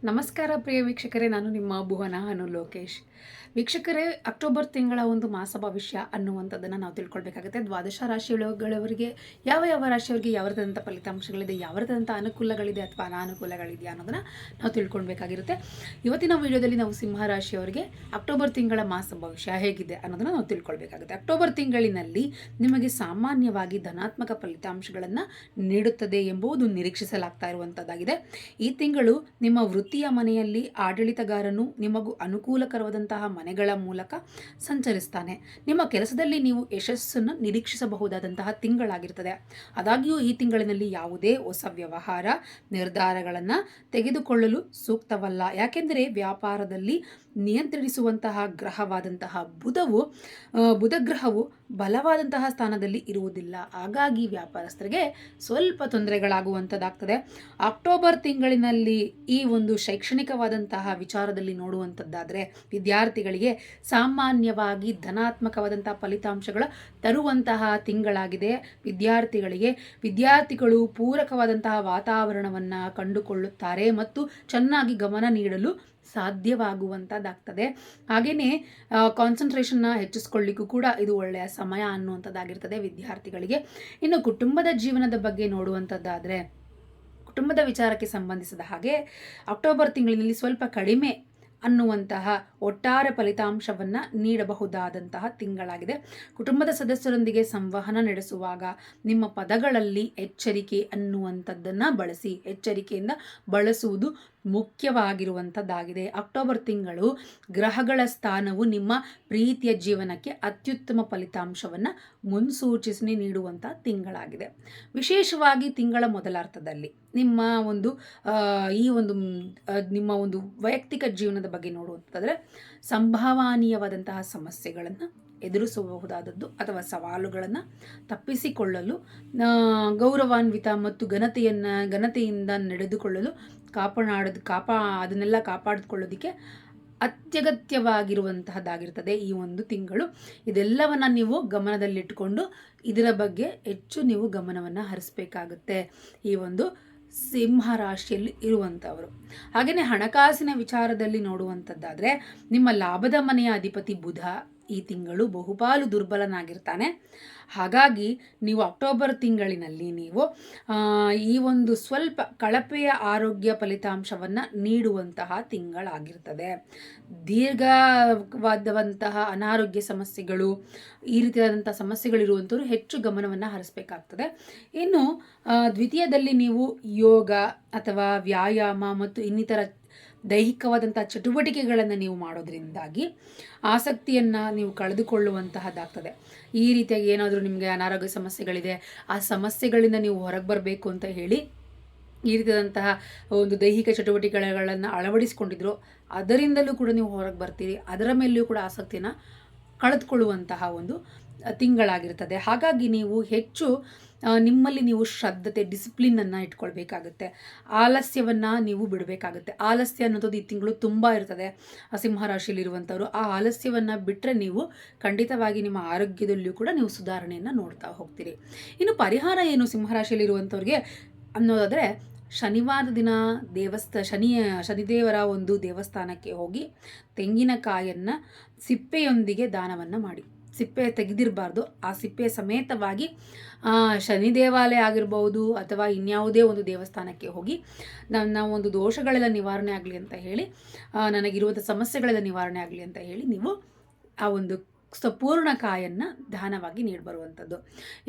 ನಮಸ್ಕಾರ ಪ್ರಿಯ ವೀಕ್ಷಕರೇ, ನಾನು ನಿಮ್ಮ ಭುವನ ಲೋಕೇಶ್. ವೀಕ್ಷಕರೇ, ಅಕ್ಟೋಬರ್ ತಿಂಗಳ ಒಂದು ಮಾಸ ಭವಿಷ್ಯ ಅನ್ನುವಂಥದ್ದನ್ನು ನಾವು ತಿಳ್ಕೊಳ್ಬೇಕಾಗುತ್ತೆ. ದ್ವಾದಶ ರಾಶಿಗಳವರಿಗೆ ಯಾವ ಯಾವ ರಾಶಿಯವರಿಗೆ ಯಾವ ರೀತಿಯಾದಂಥ ಫಲಿತಾಂಶಗಳಿದೆ, ಯಾವ ರೀತಿಯಾದಂಥ ಅನುಕೂಲಗಳಿದೆ ಅಥವಾ ಅನಾನುಕೂಲಗಳಿದೆಯಾ ಅನ್ನೋದನ್ನು ನಾವು ತಿಳ್ಕೊಳ್ಬೇಕಾಗಿರುತ್ತೆ. ಇವತ್ತಿನ ವಿಡಿಯೋದಲ್ಲಿ ನಾವು ಸಿಂಹ ರಾಶಿಯವರಿಗೆ ಅಕ್ಟೋಬರ್ ತಿಂಗಳ ಮಾಸ ಭವಿಷ್ಯ ಹೇಗಿದೆ ಅನ್ನೋದನ್ನು ನಾವು ತಿಳ್ಕೊಳ್ಬೇಕಾಗುತ್ತೆ. ಅಕ್ಟೋಬರ್ ತಿಂಗಳಿನಲ್ಲಿ ನಿಮಗೆ ಸಾಮಾನ್ಯವಾಗಿ ಧನಾತ್ಮಕ ಫಲಿತಾಂಶಗಳನ್ನು ನೀಡುತ್ತದೆ ಎಂಬುದು ನಿರೀಕ್ಷಿಸಲಾಗ್ತಾ ಇರುವಂಥದ್ದಾಗಿದೆ. ಈ ತಿಂಗಳು ನಿಮ್ಮ ವೃತ್ತಿಯ ಮನೆಯಲ್ಲಿ ಆಡಳಿತಗಾರನು ನಿಮಗೂ ಅನುಕೂಲಕರವಾದಂತಹ ಮನೆಗಳ ಮೂಲಕ ಸಂಚರಿಸ್ತಾನೆ. ನಿಮ್ಮ ಕೆಲಸದಲ್ಲಿ ನೀವು ಯಶಸ್ಸನ್ನು ನಿರೀಕ್ಷಿಸಬಹುದಾದಂತಹ ತಿಂಗಳಾಗಿರ್ತದೆ. ಆದಾಗ್ಯೂ ಈ ತಿಂಗಳಿನಲ್ಲಿ ಯಾವುದೇ ಹೊಸ ವ್ಯವಹಾರ ನಿರ್ಧಾರಗಳನ್ನು ತೆಗೆದುಕೊಳ್ಳಲು ಸೂಕ್ತವಲ್ಲ. ಯಾಕೆಂದರೆ ವ್ಯಾಪಾರದಲ್ಲಿ ನಿಯಂತ್ರಿಸುವಂತಹ ಗ್ರಹವಾದಂತಹ ಬುಧ ಗ್ರಹವು ಬಲವಾದಂತಹ ಸ್ಥಾನದಲ್ಲಿ ಇರುವುದಿಲ್ಲ. ಹಾಗಾಗಿ ವ್ಯಾಪಾರಸ್ಥರಿಗೆ ಸ್ವಲ್ಪ ತೊಂದರೆಗಳಾಗುವಂಥದ್ದಾಗ್ತದೆ. ಅಕ್ಟೋಬರ್ ತಿಂಗಳಿನಲ್ಲಿ ಈ ಒಂದು ಶೈಕ್ಷಣಿಕವಾದಂತಹ ವಿಚಾರದಲ್ಲಿ ನೋಡುವಂಥದ್ದಾದರೆ ವಿದ್ಯಾರ್ಥಿಗಳಿಗೆ ಸಾಮಾನ್ಯವಾಗಿ ಧನಾತ್ಮಕವಾದಂತಹ ಫಲಿತಾಂಶಗಳ ತರುವಂತಹ ತಿಂಗಳಾಗಿದೆ. ವಿದ್ಯಾರ್ಥಿಗಳು ಪೂರಕವಾದಂತಹ ವಾತಾವರಣವನ್ನು ಕಂಡುಕೊಳ್ಳುತ್ತಾರೆ ಮತ್ತು ಚೆನ್ನಾಗಿ ಗಮನ ನೀಡಲು ಸಾಧ್ಯವಾಗುವಂಥದ್ದಾಗ್ತದೆ. ಹಾಗೆಯೇ ಕಾನ್ಸಂಟ್ರೇಷನ್ನ ಹೆಚ್ಚಿಸ್ಕೊಳ್ಳಿಕ್ಕೂ ಕೂಡ ಇದು ಒಳ್ಳೆಯ ಸಮಯ ಅನ್ನುವಂಥದ್ದಾಗಿರ್ತದೆ ವಿದ್ಯಾರ್ಥಿಗಳಿಗೆ. ಇನ್ನು ಕುಟುಂಬದ ಜೀವನದ ಬಗ್ಗೆ ನೋಡುವಂಥದ್ದಾದರೆ ಕುಟುಂಬದ ವಿಚಾರಕ್ಕೆ ಸಂಬಂಧಿಸಿದ ಹಾಗೆ ಅಕ್ಟೋಬರ್ ತಿಂಗಳಿನಲ್ಲಿ ಸ್ವಲ್ಪ ಕಡಿಮೆ ಅನ್ನುವಂತಹ ಒಟ್ಟಾರೆ ಫಲಿತಾಂಶವನ್ನು ನೀಡಬಹುದಾದಂತಹ ತಿಂಗಳಾಗಿದೆ. ಕುಟುಂಬದ ಸದಸ್ಯರೊಂದಿಗೆ ಸಂವಹನ ನಡೆಸುವಾಗ ನಿಮ್ಮ ಪದಗಳಲ್ಲಿ ಎಚ್ಚರಿಕೆ ಅನ್ನುವಂಥದ್ದನ್ನು ಬಳಸಿ. ಎಚ್ಚರಿಕೆಯಿಂದ ಬಳಸುವುದು ಮುಖ್ಯವಾಗಿರುವಂಥದ್ದಾಗಿದೆ. ಅಕ್ಟೋಬರ್ ತಿಂಗಳು ಗ್ರಹಗಳ ಸ್ಥಾನವು ನಿಮ್ಮ ಪ್ರೀತಿಯ ಜೀವನಕ್ಕೆ ಅತ್ಯುತ್ತಮ ಫಲಿತಾಂಶವನ್ನು ಮುನ್ಸೂಚನೆ ನೀಡುವಂಥ ತಿಂಗಳಾಗಿದೆ. ವಿಶೇಷವಾಗಿ ತಿಂಗಳ ಮೊದಲಾರ್ಧದಲ್ಲಿ ನಿಮ್ಮ ಒಂದು ವೈಯಕ್ತಿಕ ಜೀವನದ ಬಗ್ಗೆ ನೋಡುವಂಥದ್ದಾದರೆ ಸಂಭವನೀಯವಾದಂತಹ ಸಮಸ್ಯೆಗಳನ್ನು ಎದುರಿಸಬಹುದಾದದ್ದು ಅಥವಾ ಸವಾಲುಗಳನ್ನು ತಪ್ಪಿಸಿಕೊಳ್ಳಲು ಗೌರವಾನ್ವಿತ ಮತ್ತು ಘನತೆಯಿಂದ ನಡೆದುಕೊಳ್ಳಲು ಅದನ್ನೆಲ್ಲ ಕಾಪಾಡಿಕೊಳ್ಳೋದಕ್ಕೆ ಅತ್ಯಗತ್ಯವಾಗಿರುವಂತಹದ್ದಾಗಿರ್ತದೆ ಈ ಒಂದು ತಿಂಗಳು. ಇದೆಲ್ಲವನ್ನು ನೀವು ಗಮನದಲ್ಲಿಟ್ಟುಕೊಂಡು ಇದರ ಬಗ್ಗೆ ಹೆಚ್ಚು ನೀವು ಗಮನವನ್ನು ಹರಿಸಬೇಕಾಗುತ್ತೆ ಈ ಒಂದು ಸಿಂಹ ರಾಶಿಯಲ್ಲಿ ಇರುವಂಥವರು. ಹಾಗೆಯೇ ಹಣಕಾಸಿನ ವಿಚಾರದಲ್ಲಿ ನೋಡುವಂಥದ್ದಾದರೆ ನಿಮ್ಮ ಲಾಭದ ಮನೆಯ ಅಧಿಪತಿ ಬುಧ ಈ ತಿಂಗಳು ಬಹುಪಾಲು ದುರ್ಬಲನಾಗಿರ್ತಾನೆ. ಹಾಗಾಗಿ ನೀವು ಅಕ್ಟೋಬರ್ ತಿಂಗಳಿನಲ್ಲಿ ನೀವು ಈ ಒಂದು ಸ್ವಲ್ಪ ಕಳಪೆಯ ಆರೋಗ್ಯ ಫಲಿತಾಂಶವನ್ನು ನೀಡುವಂತಹ ತಿಂಗಳಾಗಿರ್ತದೆ. ದೀರ್ಘವಾದಂತಹ ಅನಾರೋಗ್ಯ ಸಮಸ್ಯೆಗಳು, ಈ ರೀತಿಯಾದಂಥ ಸಮಸ್ಯೆಗಳಿರುವಂಥವ್ರು ಹೆಚ್ಚು ಗಮನವನ್ನು ಹರಿಸಬೇಕಾಗ್ತದೆ. ಇನ್ನು ದ್ವಿತೀಯದಲ್ಲಿ ನೀವು ಯೋಗ ಅಥವಾ ವ್ಯಾಯಾಮ ಮತ್ತು ಇನ್ನಿತರ ದೈಹಿಕವಾದಂಥ ಚಟುವಟಿಕೆಗಳನ್ನು ನೀವು ಮಾಡೋದ್ರಿಂದಾಗಿ ಆಸಕ್ತಿಯನ್ನು ನೀವು ಕಳೆದುಕೊಳ್ಳುವಂತಹದ್ದಾಗ್ತದೆ. ಈ ರೀತಿಯಾಗಿ ಏನಾದರೂ ನಿಮಗೆ ಅನಾರೋಗ್ಯ ಸಮಸ್ಯೆಗಳಿದೆ, ಆ ಸಮಸ್ಯೆಗಳಿಂದ ನೀವು ಹೊರಗೆ ಬರಬೇಕು ಅಂತ ಹೇಳಿ ಈ ರೀತಿಯಾದಂತಹ ಒಂದು ದೈಹಿಕ ಚಟುವಟಿಕೆಗಳನ್ನು ಅಳವಡಿಸಿಕೊಂಡಿದ್ರು ಅದರಿಂದಲೂ ಕೂಡ ನೀವು ಹೊರಗೆ ಬರ್ತೀರಿ. ಅದರ ಮೇಲೆಯೂ ಕೂಡ ಆಸಕ್ತಿಯನ್ನು ಕಳೆದುಕೊಳ್ಳುವಂತಹ ಒಂದು ತಿಂಗಳಾಗಿರ್ತದೆ. ಹಾಗಾಗಿ ನೀವು ಹೆಚ್ಚು ನಿಮ್ಮಲ್ಲಿ ನೀವು ಶ್ರದ್ಧತೆ, ಡಿಸಿಪ್ಲಿನನ್ನು ಇಟ್ಕೊಳ್ಬೇಕಾಗುತ್ತೆ. ಆಲಸ್ಯವನ್ನು ನೀವು ಬಿಡಬೇಕಾಗುತ್ತೆ. ಆಲಸ್ಯ ಅನ್ನೋದು ಈ ತಿಂಗಳು ತುಂಬ ಇರ್ತದೆ ಸಿಂಹರಾಶಿಯಲ್ಲಿರುವಂಥವ್ರು. ಆ ಆಲಸ್ಯವನ್ನು ಬಿಟ್ಟರೆ ನೀವು ಖಂಡಿತವಾಗಿ ನಿಮ್ಮ ಆರೋಗ್ಯದಲ್ಲಿಯೂ ಕೂಡ ನೀವು ಸುಧಾರಣೆಯನ್ನು ನೋಡ್ತಾ ಹೋಗ್ತೀರಿ. ಇನ್ನು ಪರಿಹಾರ ಏನು ಸಿಂಹರಾಶಿಯಲ್ಲಿರುವಂಥವ್ರಿಗೆ ಅನ್ನೋದಾದರೆ, ಶನಿವಾರ ದಿನ ಶನಿದೇವರ ಒಂದು ದೇವಸ್ಥಾನಕ್ಕೆ ಹೋಗಿ ತೆಂಗಿನಕಾಯನ್ನು ಸಿಪ್ಪೆಯೊಂದಿಗೆ ದಾನವನ್ನು ಮಾಡಿ. ಸಿಪ್ಪೆ ತೆಗೆದಿರಬಾರ್ದು. ಆ ಸಿಪ್ಪೆ ಸಮೇತವಾಗಿ ಶನಿ ದೇವಾಲಯ ಆಗಿರ್ಬೋದು ಅಥವಾ ಇನ್ಯಾವುದೇ ಒಂದು ದೇವಸ್ಥಾನಕ್ಕೆ ಹೋಗಿ ನನ್ನ ಒಂದು ದೋಷಗಳೆಲ್ಲ ನಿವಾರಣೆ ಆಗಲಿ ಅಂತ ಹೇಳಿ, ನನಗಿರುವಂಥ ಸಮಸ್ಯೆಗಳೆಲ್ಲ ನಿವಾರಣೆ ಆಗಲಿ ಅಂತ ಹೇಳಿ ನೀವು ಆ ಒಂದು ಸಂಪೂರ್ಣ ಕಾಯನ್ನು ದಾನವಾಗಿ ನೀಡಬರುವಂಥದ್ದು.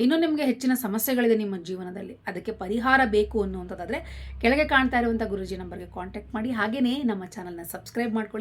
ಇನ್ನೂ ನಿಮಗೆ ಹೆಚ್ಚಿನ ಸಮಸ್ಯೆಗಳಿದೆ ನಿಮ್ಮ ಜೀವನದಲ್ಲಿ, ಅದಕ್ಕೆ ಪರಿಹಾರ ಬೇಕು ಅನ್ನುವಂಥದ್ದಾದರೆ ಕೆಳಗೆ ಕಾಣ್ತಾ ಇರುವಂಥ ಗುರೂಜಿ ನಂಬರ್ಗೆ ಕಾಂಟ್ಯಾಕ್ಟ್ ಮಾಡಿ. ಹಾಗೆಯೇ ನಮ್ಮ ಚಾನಲ್ನ ಸಬ್ಸ್ಕ್ರೈಬ್ ಮಾಡ್ಕೊಳ್ಳಿ.